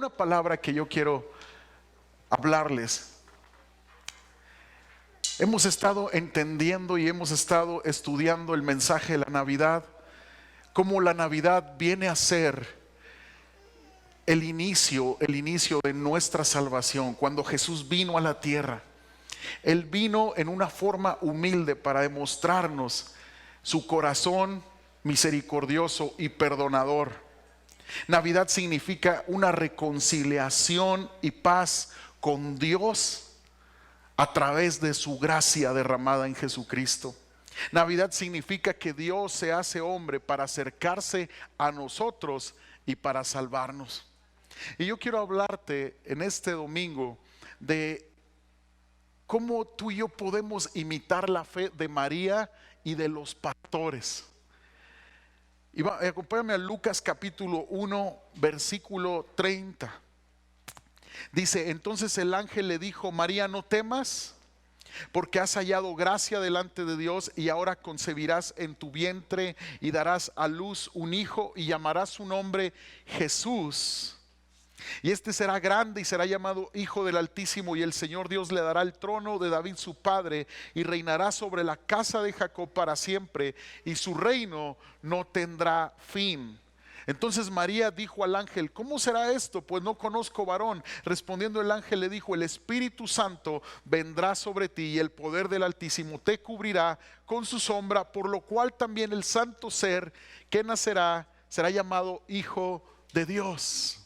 una palabra que yo quiero hablarles. Hemos estado entendiendo y hemos estado estudiando el mensaje de la Navidad, cómo la Navidad viene a ser el inicio de nuestra salvación. Cuando Jesús vino a la tierra, Él vino en una forma humilde para demostrarnos su corazón misericordioso y perdonador. Navidad significa una reconciliación y paz con Dios a través de su gracia derramada en Jesucristo. Navidad significa que Dios se hace hombre para acercarse a nosotros y para salvarnos. Y yo quiero hablarte en este domingo de cómo tú y yo podemos imitar la fe de María y de los pastores. Y acompáñame a Lucas capítulo 1, versículo 30. Dice: entonces el ángel le dijo: María, no temas, porque has hallado gracia delante de Dios, y ahora concebirás en tu vientre y darás a luz un hijo, y llamarás su nombre Jesús. Y este será grande y será llamado Hijo del Altísimo, y el Señor Dios le dará el trono de David su padre, y reinará sobre la casa de Jacob para siempre, y su reino no tendrá fin. Entonces María dijo al ángel: ¿cómo será esto? Pues no conozco varón. Respondiendo el ángel le dijo: el Espíritu Santo vendrá sobre ti, y el poder del Altísimo te cubrirá con su sombra, por lo cual también el santo ser que nacerá será llamado Hijo de Dios.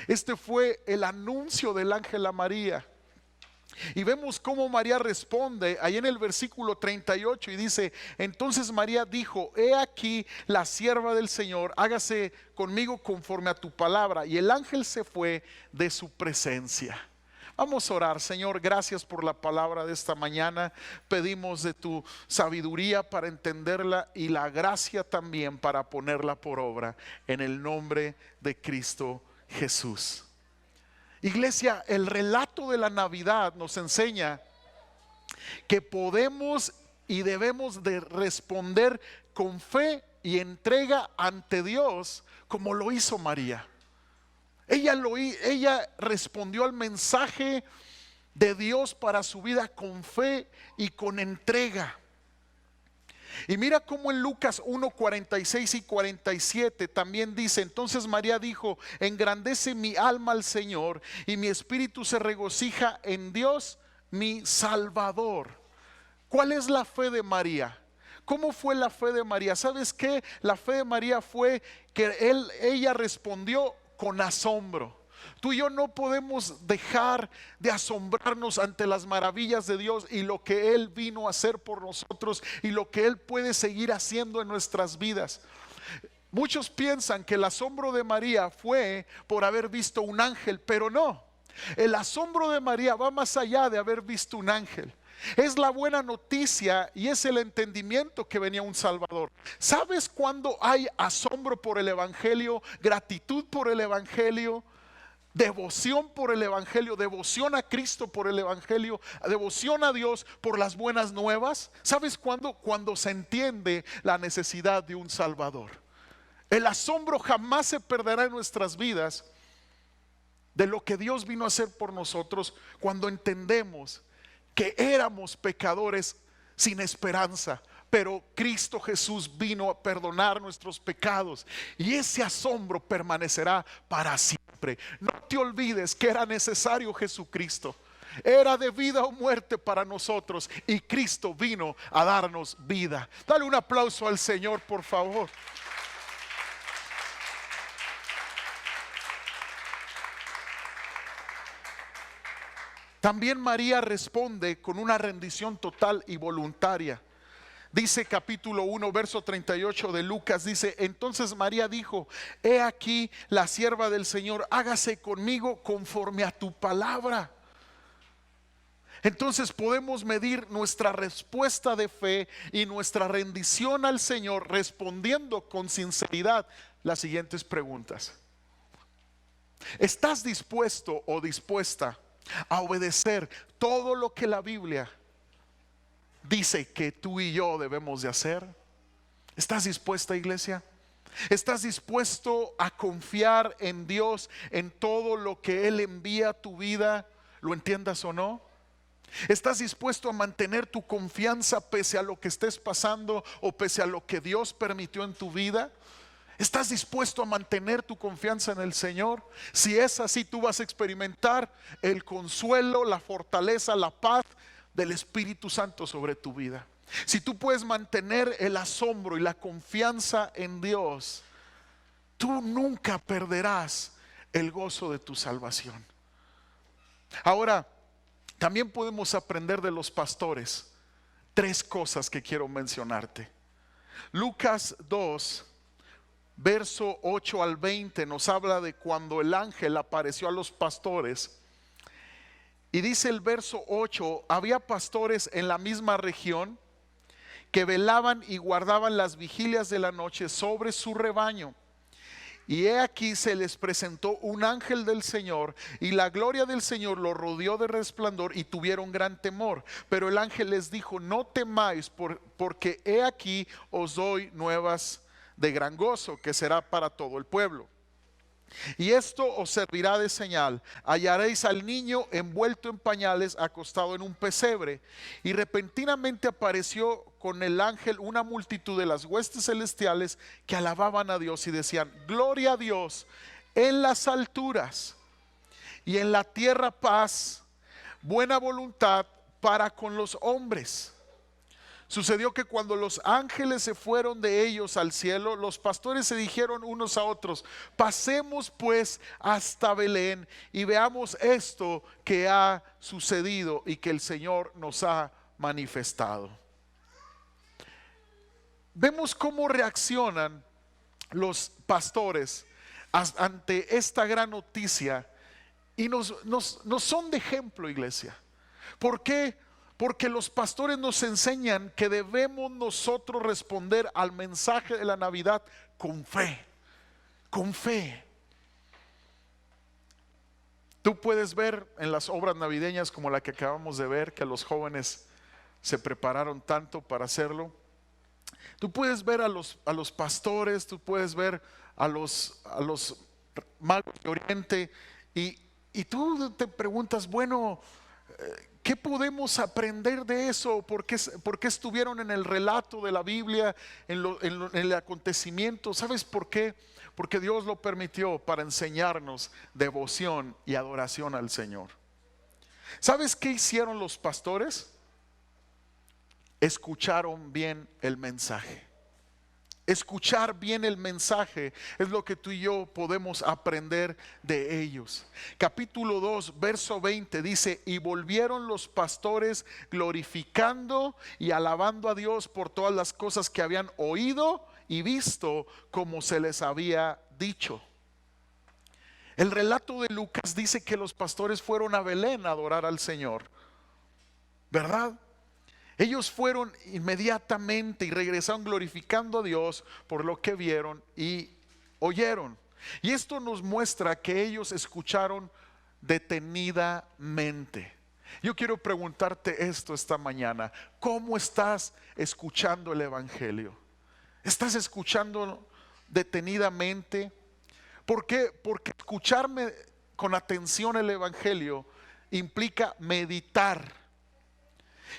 Este fue el anuncio del ángel a María. Y vemos cómo María responde ahí en el versículo 38, y dice: entonces María dijo: he aquí la sierva del Señor, hágase conmigo conforme a tu palabra. Y el ángel se fue de su presencia. Vamos a orar. Señor, gracias por la palabra de esta mañana. Pedimos de tu sabiduría para entenderla y la gracia también para ponerla por obra, en el nombre de Cristo Jesús. Iglesia, el relato de la Navidad nos enseña que podemos y debemos de responder con fe y entrega ante Dios, como lo hizo María. Ella respondió al mensaje de Dios para su vida con fe y con entrega. Y mira cómo en Lucas 1, 46 y 47 también dice: entonces María dijo: engrandece mi alma al Señor, y mi espíritu se regocija en Dios mi Salvador. ¿Cuál es la fe de María? ¿Cómo fue la fe de María? ¿Sabes qué? La fe de María fue que ella respondió con asombro. Tú y yo no podemos dejar de asombrarnos ante las maravillas de Dios y lo que Él vino a hacer por nosotros y lo que Él puede seguir haciendo en nuestras vidas. Muchos piensan que el asombro de María fue por haber visto un ángel, pero no. El asombro de María va más allá de haber visto un ángel. Es la buena noticia y es el entendimiento que venía un Salvador. ¿Sabes cuándo hay asombro por el Evangelio, gratitud por el Evangelio, devoción por el Evangelio, devoción a Cristo por el Evangelio, devoción a Dios por las buenas nuevas? ¿Sabes cuándo? Cuando se entiende la necesidad de un Salvador. El asombro jamás se perderá en nuestras vidas de lo que Dios vino a hacer por nosotros, cuando entendemos que éramos pecadores sin esperanza, pero Cristo Jesús vino a perdonar nuestros pecados, y ese asombro permanecerá para siempre. No te olvides que era necesario Jesucristo. Era de vida o muerte para nosotros, y Cristo vino a darnos vida. Dale un aplauso al Señor, por favor. También María responde con una rendición total y voluntaria. Dice capítulo 1, verso 38 de Lucas, dice: entonces María dijo: he aquí la sierva del Señor, hágase conmigo conforme a tu palabra. Entonces podemos medir nuestra respuesta de fe y nuestra rendición al Señor respondiendo con sinceridad las siguientes preguntas. ¿Estás dispuesto o dispuesta a obedecer todo lo que la Biblia dice que tú y yo debemos de hacer? ¿Estás dispuesta, iglesia? ¿Estás dispuesto a confiar en Dios en todo lo que Él envía a tu vida, lo entiendas o no? ¿Estás dispuesto a mantener tu confianza pese a lo que estés pasando o pese a lo que Dios permitió en tu vida? ¿Estás dispuesto a mantener tu confianza en el Señor? Si es así, tú vas a experimentar el consuelo, la fortaleza, la paz del Espíritu Santo sobre tu vida. Si tú puedes mantener el asombro y la confianza en Dios, tú nunca perderás el gozo de tu salvación. Ahora, también podemos aprender de los pastores 3 cosas que quiero mencionarte. Lucas 2, verso 8 al 20 nos habla de cuando el ángel apareció a los pastores. Y dice el verso 8, había pastores en la misma región que velaban y guardaban las vigilias de la noche sobre su rebaño. Y he aquí se les presentó un ángel del Señor, y la gloria del Señor los rodeó de resplandor, y tuvieron gran temor. Pero el ángel les dijo: no temáis, porque he aquí os doy nuevas de gran gozo, que será para todo el pueblo. Y esto os servirá de señal: hallaréis al niño envuelto en pañales, acostado en un pesebre. Y repentinamente apareció con el ángel una multitud de las huestes celestiales que alababan a Dios y decían: gloria a Dios en las alturas, y en la tierra paz, buena voluntad para con los hombres. Sucedió que cuando los ángeles se fueron de ellos al cielo, los pastores se dijeron unos a otros: pasemos pues hasta Belén y veamos esto que ha sucedido y que el Señor nos ha manifestado. Vemos cómo reaccionan los pastores ante esta gran noticia, y nos son de ejemplo, iglesia. ¿Por qué? Porque los pastores nos enseñan que debemos nosotros responder al mensaje de la Navidad con fe, con fe. Tú puedes ver en las obras navideñas como la que acabamos de ver, que los jóvenes se prepararon tanto para hacerlo. Tú puedes ver a los pastores, tú puedes ver a los magos de Oriente, y tú te preguntas, bueno, ¿qué podemos aprender de eso? ¿Por qué estuvieron en el relato de la Biblia, en el acontecimiento? ¿Sabes por qué? Porque Dios lo permitió para enseñarnos devoción y adoración al Señor. ¿Sabes qué hicieron los pastores? Escucharon bien el mensaje. Escuchar bien el mensaje es lo que tú y yo podemos aprender de ellos. Capítulo 2, verso 20 dice: y volvieron los pastores glorificando y alabando a Dios por todas las cosas que habían oído y visto, como se les había dicho. El relato de Lucas dice que los pastores fueron a Belén a adorar al Señor, ¿verdad? Ellos fueron inmediatamente y regresaron glorificando a Dios por lo que vieron y oyeron. Y esto nos muestra que ellos escucharon detenidamente. Yo quiero preguntarte esto esta mañana: ¿cómo estás escuchando el Evangelio? ¿Estás escuchando detenidamente? ¿Por qué? Porque escucharme con atención el Evangelio implica meditar.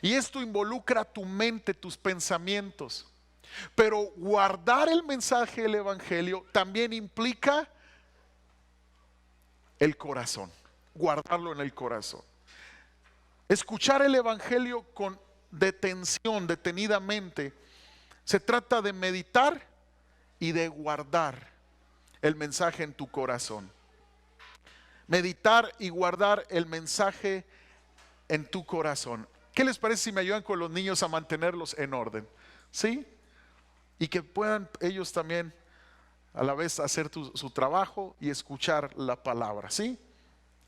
Y esto involucra tu mente, tus pensamientos. Pero guardar el mensaje del Evangelio también implica el corazón, guardarlo en el corazón. Escuchar el Evangelio con detención, detenidamente, se trata de meditar y de guardar el mensaje en tu corazón. Meditar y guardar el mensaje en tu corazón. ¿Qué les parece si me ayudan con los niños a mantenerlos en orden? ¿Sí? Y que puedan ellos también a la vez hacer su trabajo y escuchar la palabra. ¿Sí?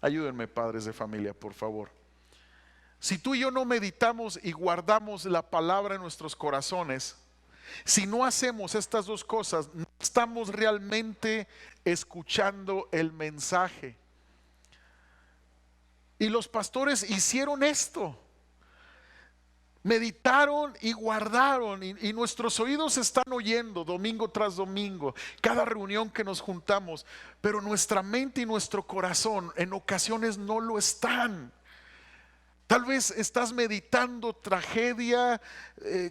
Ayúdenme, padres de familia, por favor. Si tú y yo no meditamos y guardamos la palabra en nuestros corazones, si no hacemos estas dos cosas, no estamos realmente escuchando el mensaje. Y los pastores hicieron esto. meditaron y guardaron, y nuestros oídos están oyendo domingo tras domingo, cada reunión que nos juntamos, pero nuestra mente y nuestro corazón en ocasiones no lo están. Tal vez estás meditando tragedia,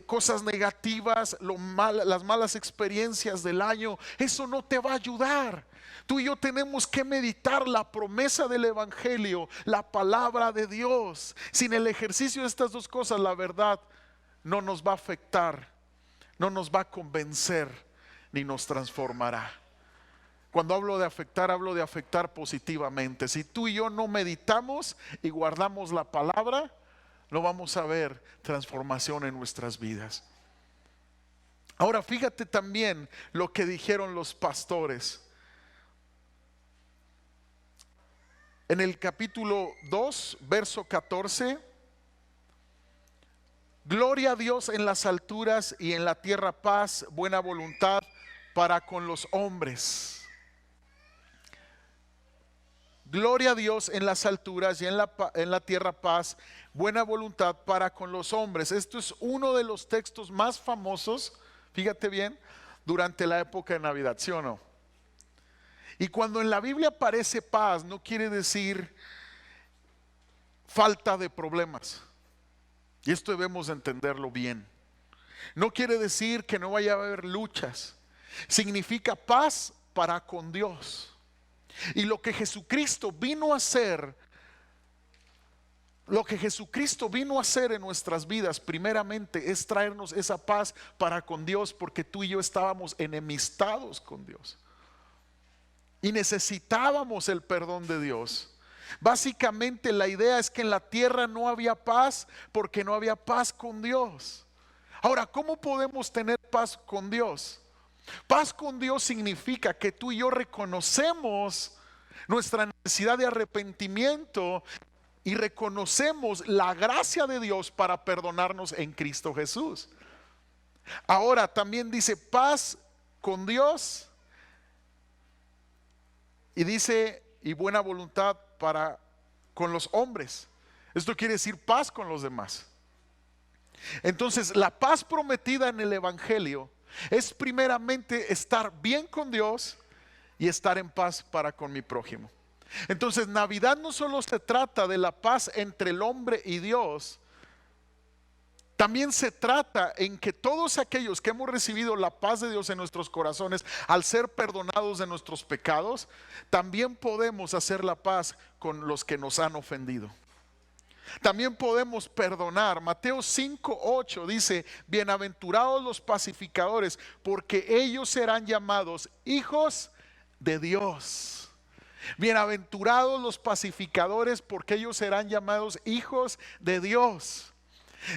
cosas negativas, las malas experiencias del año. Eso no te va a ayudar. Tú y yo tenemos que meditar la promesa del Evangelio, la palabra de Dios. Sin el ejercicio de estas dos cosas, la verdad no nos va a afectar, no nos va a convencer, ni nos transformará. Cuando hablo de afectar positivamente. Si tú y yo no meditamos y guardamos la palabra, no vamos a ver transformación en nuestras vidas. Ahora fíjate también lo que dijeron los pastores. En el capítulo 2, verso 14. Gloria a Dios en las alturas y en la tierra paz, buena voluntad para con los hombres. Gloria a Dios en las alturas y en la tierra paz, buena voluntad para con los hombres. Esto es uno de los textos más famosos, fíjate bien, durante la época de Navidad, ¿sí o no? Y cuando en la Biblia aparece paz, no quiere decir falta de problemas. Y esto debemos entenderlo bien. No quiere decir que no vaya a haber luchas. Significa paz para con Dios. Y lo que Jesucristo vino a hacer, en nuestras vidas, primeramente es traernos esa paz para con Dios, porque tú y yo estábamos enemistados con Dios y necesitábamos el perdón de Dios. Básicamente la idea es que en la tierra no había paz porque no había paz con Dios. Ahora, ¿cómo podemos tener paz con Dios? Paz con Dios significa que tú y yo reconocemos nuestra necesidad de arrepentimiento y reconocemos la gracia de Dios para perdonarnos en Cristo Jesús. Ahora también dice paz con Dios y dice y buena voluntad para con los hombres. Esto quiere decir paz con los demás. Entonces la paz prometida en el Evangelio es primeramente estar bien con Dios y estar en paz para con mi prójimo. Entonces Navidad no solo se trata de la paz entre el hombre y Dios, también se trata en que todos aquellos que hemos recibido la paz de Dios en nuestros corazones, al ser perdonados de nuestros pecados, también podemos hacer la paz con los que nos han ofendido. También podemos perdonar. Mateo 5:8 dice: bienaventurados los pacificadores, porque ellos serán llamados hijos de Dios. Bienaventurados los pacificadores, porque ellos serán llamados hijos de Dios.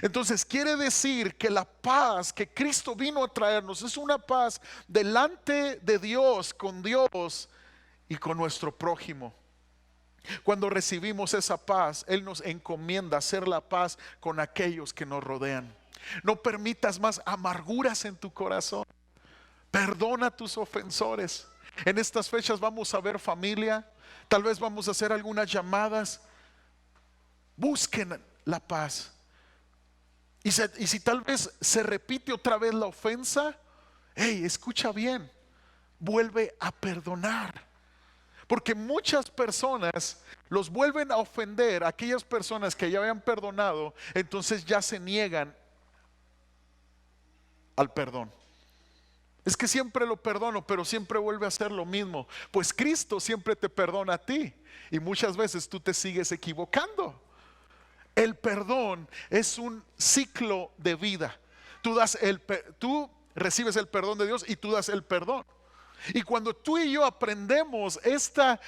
Entonces quiere decir que la paz que Cristo vino a traernos es una paz delante de Dios, con Dios y con nuestro prójimo. Cuando recibimos esa paz, Él nos encomienda hacer la paz con aquellos que nos rodean. No permitas más amarguras en tu corazón. Perdona a tus ofensores. En estas fechas vamos a ver familia. Tal vez vamos a hacer algunas llamadas. Busquen la paz. Y si tal vez se repite otra vez la ofensa, hey, escucha bien, vuelve a perdonar. Porque muchas personas los vuelven a ofender, aquellas personas que ya habían perdonado, entonces ya se niegan al perdón. Es que siempre lo perdono, pero siempre vuelve a hacer lo mismo. Pues Cristo siempre te perdona a ti y muchas veces tú te sigues equivocando. El perdón es un ciclo de vida. Tú recibes el perdón de Dios y tú das el perdón. Y cuando tú y yo aprendemos esta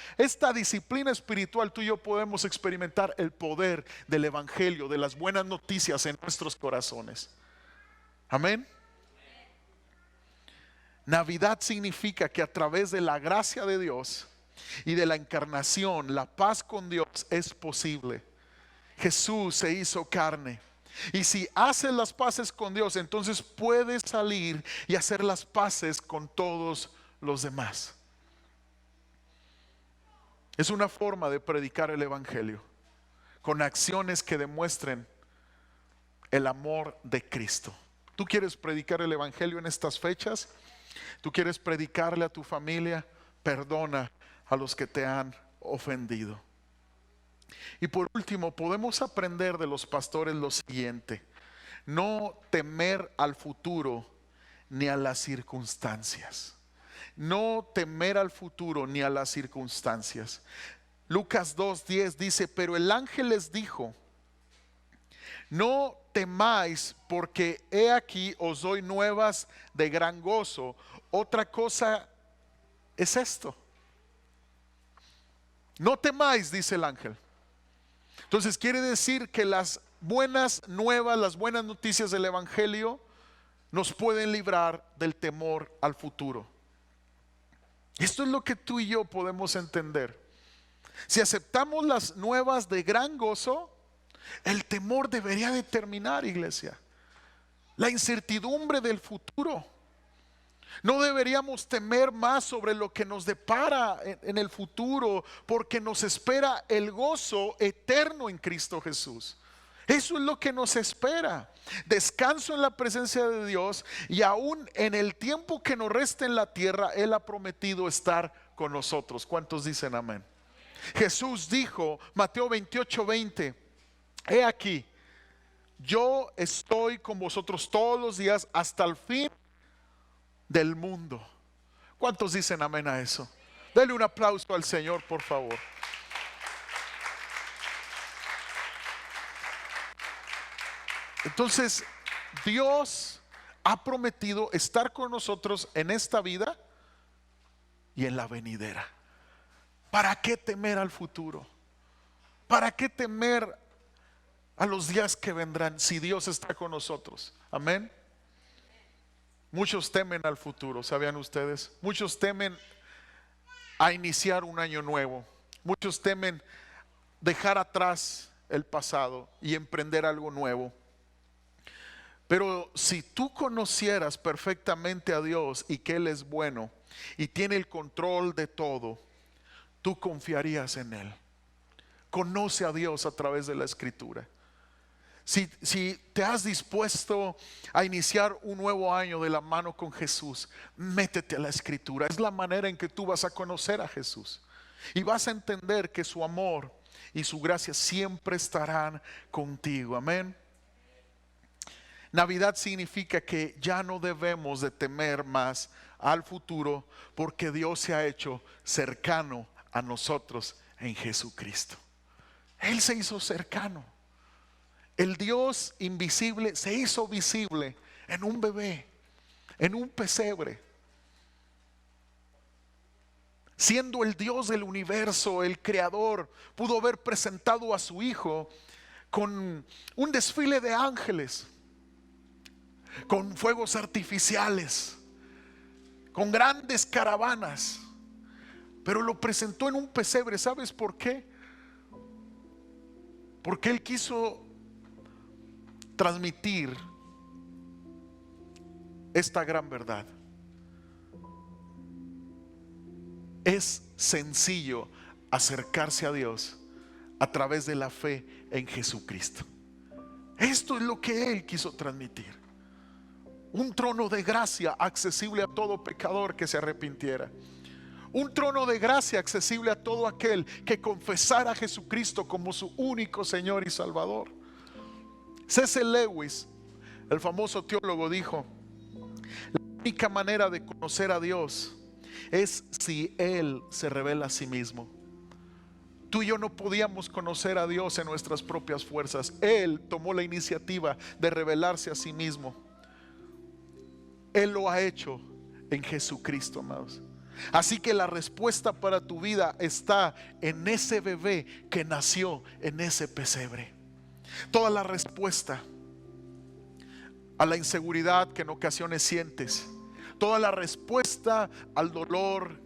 disciplina espiritual, tú y yo podemos experimentar el poder del Evangelio, de las buenas noticias en nuestros corazones. Amén. Navidad significa que a través de la gracia de Dios y de la encarnación, la paz con Dios es posible. Jesús se hizo carne. Y si haces las paces con Dios, entonces puedes salir y hacer las paces con todos los demás. Es una forma de predicar el Evangelio con acciones que demuestren el amor de Cristo. ¿Tú quieres predicar el evangelio en estas fechas? ¿Tú quieres predicarle a tu familia? Perdona a los que te han ofendido. Y por último, podemos aprender de los pastores lo siguiente: no temer al futuro ni a las circunstancias. No temer al futuro ni a las circunstancias. Lucas 2:10 dice: pero el ángel les dijo: no temáis, porque he aquí os doy nuevas de gran gozo. Otra cosa es esto: no temáis, dice el ángel. Entonces quiere decir que las buenas nuevas, las buenas noticias del evangelio nos pueden librar del temor al futuro. Esto es lo que tú y yo podemos entender. Si aceptamos las nuevas de gran gozo, el temor debería de terminar, iglesia. La incertidumbre del futuro. No deberíamos temer más sobre lo que nos depara en el futuro, porque nos espera el gozo eterno en Cristo Jesús. Eso es lo que nos espera: descanso en la presencia de Dios, y aún en el tiempo que nos resta en la tierra, Él ha prometido estar con nosotros. ¿Cuántos dicen amén? Jesús dijo, Mateo 28:20: he aquí, yo estoy con vosotros todos los días hasta el fin del mundo. ¿Cuántos dicen amén a eso? Denle un aplauso al Señor, por favor. Entonces, Dios ha prometido estar con nosotros en esta vida y en la venidera. ¿Para qué temer al futuro? ¿Para qué temer a los días que vendrán si Dios está con nosotros? Amén. Muchos temen al futuro, ¿sabían ustedes? Muchos temen a iniciar un año nuevo. Muchos temen dejar atrás el pasado y emprender algo nuevo. Pero si tú conocieras perfectamente a Dios y que Él es bueno y tiene el control de todo, tú confiarías en Él. Conoce a Dios a través de la Escritura. Si te has dispuesto a iniciar un nuevo año de la mano con Jesús, métete a la Escritura. Es la manera en que tú vas a conocer a Jesús y vas a entender que su amor y su gracia siempre estarán contigo. Amén. Navidad significa que ya no debemos de temer más al futuro, porque Dios se ha hecho cercano a nosotros en Jesucristo. Él se hizo cercano. El Dios invisible se hizo visible en un bebé, en un pesebre. Siendo el Dios del universo, el creador, pudo haber presentado a su Hijo con un desfile de ángeles, con fuegos artificiales, con grandes caravanas, pero lo presentó en un pesebre. ¿Sabes por qué? Porque Él quiso transmitir esta gran verdad. Es sencillo acercarse a Dios a través de la fe en Jesucristo. Esto es lo que Él quiso transmitir: un trono de gracia accesible a todo pecador que se arrepintiera. Un trono de gracia accesible a todo aquel que confesara a Jesucristo como su único Señor y Salvador. C.S. Lewis, el famoso teólogo, dijo: la única manera de conocer a Dios es si Él se revela a sí mismo. Tú y yo no podíamos conocer a Dios en nuestras propias fuerzas. Él tomó la iniciativa de revelarse a sí mismo. Él lo ha hecho en Jesucristo, amados. Así que la respuesta para tu vida está en ese bebé que nació en ese pesebre. Toda la respuesta a la inseguridad que en ocasiones sientes, toda la respuesta al dolor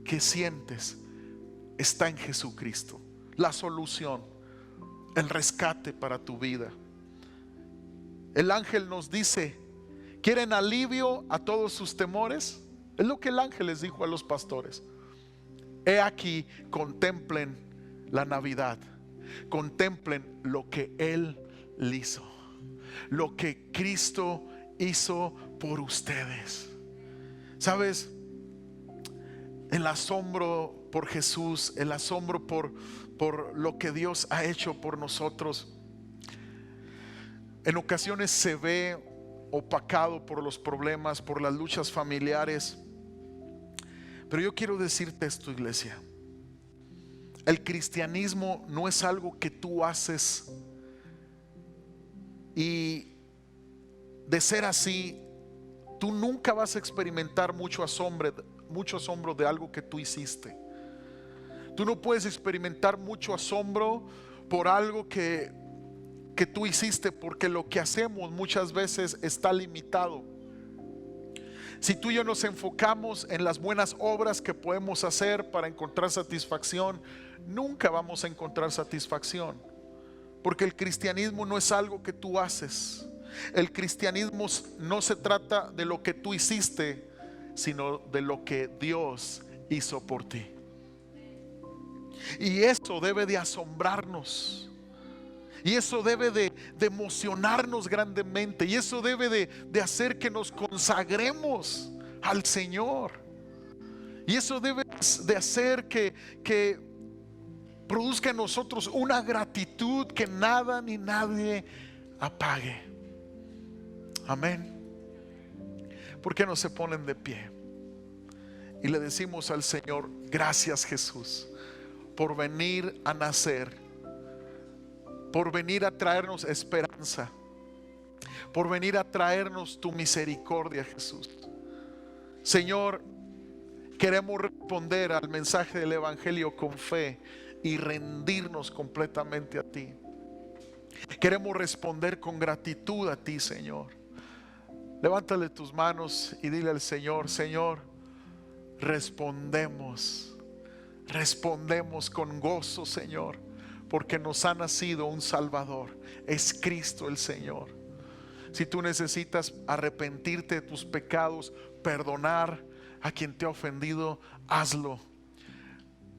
que sientes, está en Jesucristo. La solución, el rescate para tu vida. El ángel nos dice: ¿quieren alivio a todos sus temores? Es lo que el ángel les dijo a los pastores. He aquí, contemplen la Navidad, contemplen lo que Él hizo. lo que Cristo hizo por ustedes. ¿Sabes? El asombro por Jesús, el asombro por lo que Dios ha hecho por nosotros, en ocasiones se ve opacado por los problemas, por las luchas familiares. Pero yo quiero decirte esto, iglesia: el cristianismo no es algo que tú haces, y de ser así, tú nunca vas a experimentar mucho asombro de algo que tú hiciste. Tú no puedes experimentar mucho asombro por algo que tú hiciste, porque lo que hacemos muchas veces está limitado. Si tú y yo nos enfocamos en las buenas obras que podemos hacer para encontrar satisfacción, nunca vamos a encontrar satisfacción, porque el cristianismo no es algo que tú haces. El cristianismo no se trata de lo que tú hiciste, sino de lo que Dios hizo por ti. Y eso debe de asombrarnos, y eso debe de emocionarnos grandemente, y eso debe de hacer que nos consagremos al Señor, y eso debe de hacer que produzca en nosotros una gratitud que nada ni nadie apague. Amén. ¿Por qué no se ponen de pie y le decimos al Señor: gracias, Jesús, por venir a nacer, por venir a traernos esperanza, por venir a traernos tu misericordia, Jesús? Señor, queremos responder al mensaje del Evangelio con fe y rendirnos completamente a ti. Queremos responder con gratitud a ti, Señor. Levántale tus manos y dile al Señor: Señor, respondemos con gozo, Señor, porque nos ha nacido un Salvador, es Cristo el Señor. Si tú necesitas arrepentirte de tus pecados, perdonar a quien te ha ofendido, hazlo,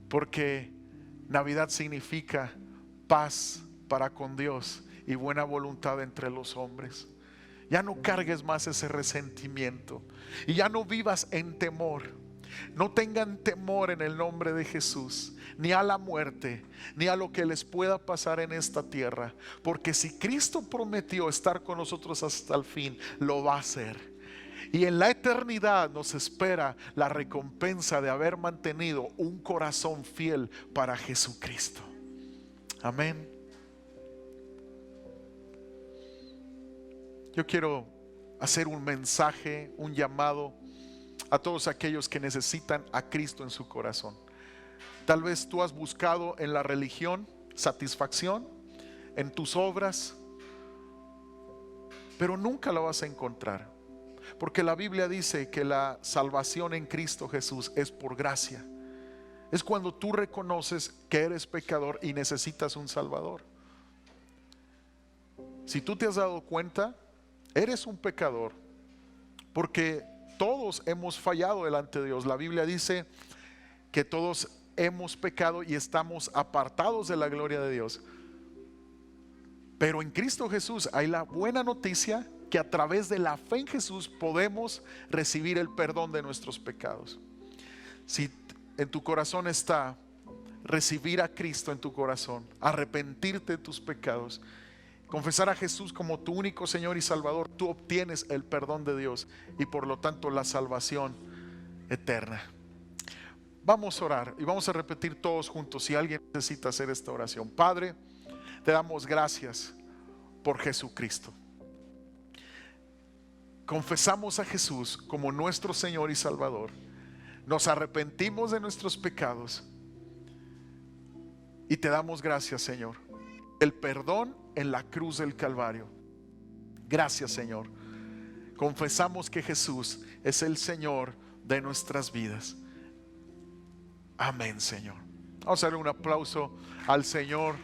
porque Navidad significa paz para con Dios y buena voluntad entre los hombres. Ya no cargues más ese resentimiento y ya no vivas en temor. No tengan temor en el nombre de Jesús, ni a la muerte, ni a lo que les pueda pasar en esta tierra, porque si Cristo prometió estar con nosotros hasta el fin, lo va a hacer. Y en la eternidad nos espera la recompensa de haber mantenido un corazón fiel para Jesucristo. Amén. Yo quiero hacer un mensaje, un llamado a todos aquellos que necesitan a Cristo en su corazón. Tal vez tú has buscado en la religión satisfacción, en tus obras, pero nunca la vas a encontrar, porque la Biblia dice que la salvación en Cristo Jesús es por gracia. Es cuando tú reconoces que eres pecador y necesitas un Salvador. Si tú te has dado cuenta, eres un pecador, porque todos hemos fallado delante de Dios. La Biblia dice que todos hemos pecado y estamos apartados de la gloria de Dios. Pero en Cristo Jesús hay la buena noticia que a través de la fe en Jesús podemos recibir el perdón de nuestros pecados. Si en tu corazón está recibir a Cristo en tu corazón, arrepentirte de tus pecados, confesar a Jesús como tu único Señor y Salvador, tú obtienes el perdón de Dios y por lo tanto la salvación eterna. Vamos a orar y vamos a repetir todos juntos si alguien necesita hacer esta oración. Padre, te damos gracias por Jesucristo. Confesamos a Jesús como nuestro Señor y Salvador. Nos arrepentimos de nuestros pecados y te damos gracias, Señor, el perdón en la cruz del Calvario. Gracias, Señor. Confesamos que Jesús es el Señor de nuestras vidas. Amén, Señor. Vamos a darle un aplauso al Señor.